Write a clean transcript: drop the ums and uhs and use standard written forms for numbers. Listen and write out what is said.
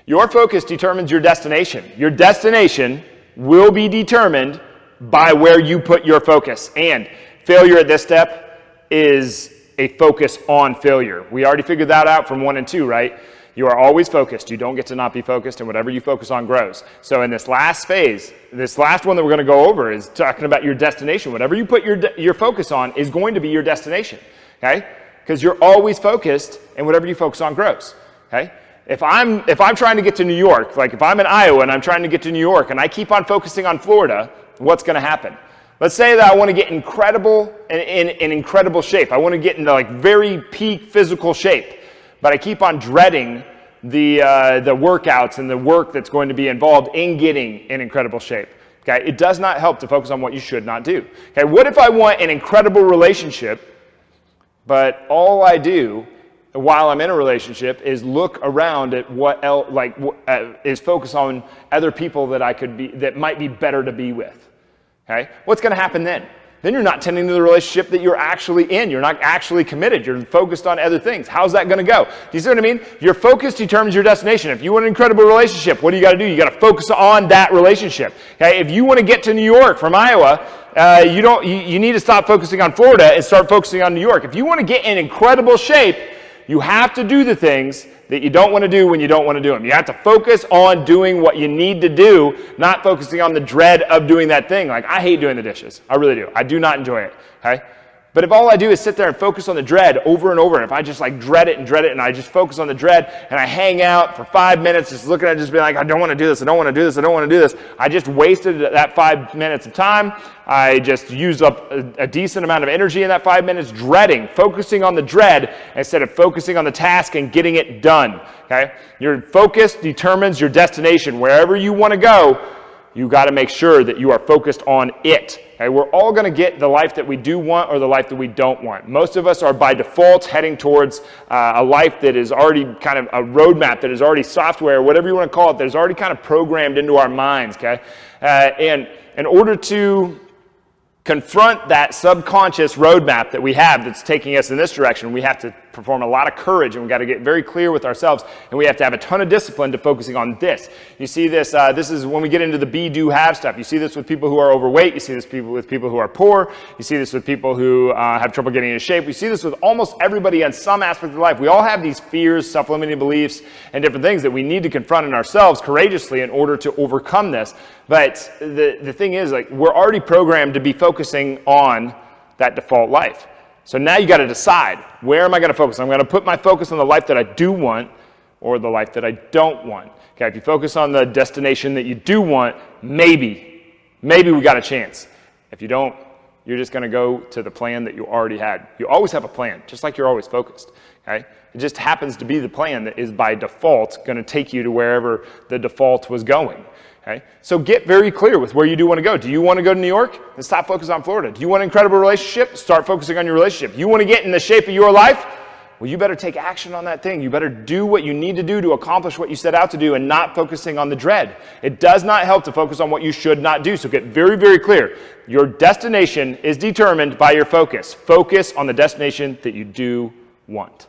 Your focus determines your destination. Your destination will be determined by where you put your focus. And failure at this step is a focus on failure. We already figured that out from 1 and 2, right? You are always focused. You don't get to not be focused, and whatever you focus on grows. So in this last phase, this last one that we're going to go over is talking about your destination. Whatever you put your focus on is going to be your destination, okay? Because you're always focused, and whatever you focus on grows, okay? If I'm trying to get to New York, like if I'm in Iowa and I'm trying to get to New York and I keep on focusing on Florida, what's going to happen? Let's say that I want to get in incredible shape. I want to get into like very peak physical shape, but I keep on dreading the workouts and the work that's going to be involved in getting in incredible shape. Okay, it does not help to focus on what you should not do. Okay, what if I want an incredible relationship, but all I do while I'm in a relationship is look around at what else, is focus on other people that might be better to be with. Okay? What's going to happen then? Then you're not tending to the relationship that you're actually in. You're not actually committed. You're focused on other things. How's that going to go? Do you see what I mean? Your focus determines your destination. If you want an incredible relationship, what do you got to do? You got to focus on that relationship. Okay? If you want to get to New York from Iowa, you need to stop focusing on Florida and start focusing on New York. If you want to get in incredible shape, you have to do the things that you don't want to do when you don't want to do them. You have to focus on doing what you need to do, not focusing on the dread of doing that thing. Like, I hate doing the dishes. I really do. I do not enjoy it. Okay? But if all I do is sit there and focus on the dread over and over, and if I just like dread it, and I just focus on the dread, and I hang out for 5 minutes just looking at it, just being like, I don't want to do this, I don't want to do this, I don't want to do this. I just wasted that 5 minutes of time. I just used up a decent amount of energy in that 5 minutes dreading, focusing on the dread instead of focusing on the task and getting it done. Okay? Your focus determines your destination. Wherever you want to go, you got to make sure that you are focused on it. Okay? We're all going to get the life that we do want or the life that we don't want. Most of us are by default heading towards a life that is already kind of a roadmap, that is already software, whatever you want to call it, that is already kind of programmed into our minds. Okay? And in order to confront that subconscious roadmap that we have that's taking us in this direction, we have to perform a lot of courage, and we've got to get very clear with ourselves, and we have to have a ton of discipline to focusing on this. You see this, this is when we get into the be, do, have stuff. You see this with people who are overweight. You see this with people who are poor. You see this with people who have trouble getting into shape. You see this with almost everybody in some aspect of their life. We all have these fears, self-limiting beliefs, and different things that we need to confront in ourselves courageously in order to overcome this. But the thing is, like, we're already programmed to be focusing on that default life. So now you got to decide, where am I going to focus? I'm going to put my focus on the life that I do want or the life that I don't want. Okay, if you focus on the destination that you do want, maybe we got a chance. If you don't, you're just going to go to the plan that you already had. You always have a plan, just like you're always focused. Okay? It just happens to be the plan that is by default going to take you to wherever the default was going. Okay? So get very clear with where you do want to go. Do you want to go to New York? Then stop focusing on Florida. Do you want an incredible relationship? Start focusing on your relationship. You want to get in the shape of your life? Well, you better take action on that thing. You better do what you need to do to accomplish what you set out to do and not focusing on the dread. It does not help to focus on what you should not do. So get very, very clear. Your destination is determined by your focus. Focus on the destination that you do want.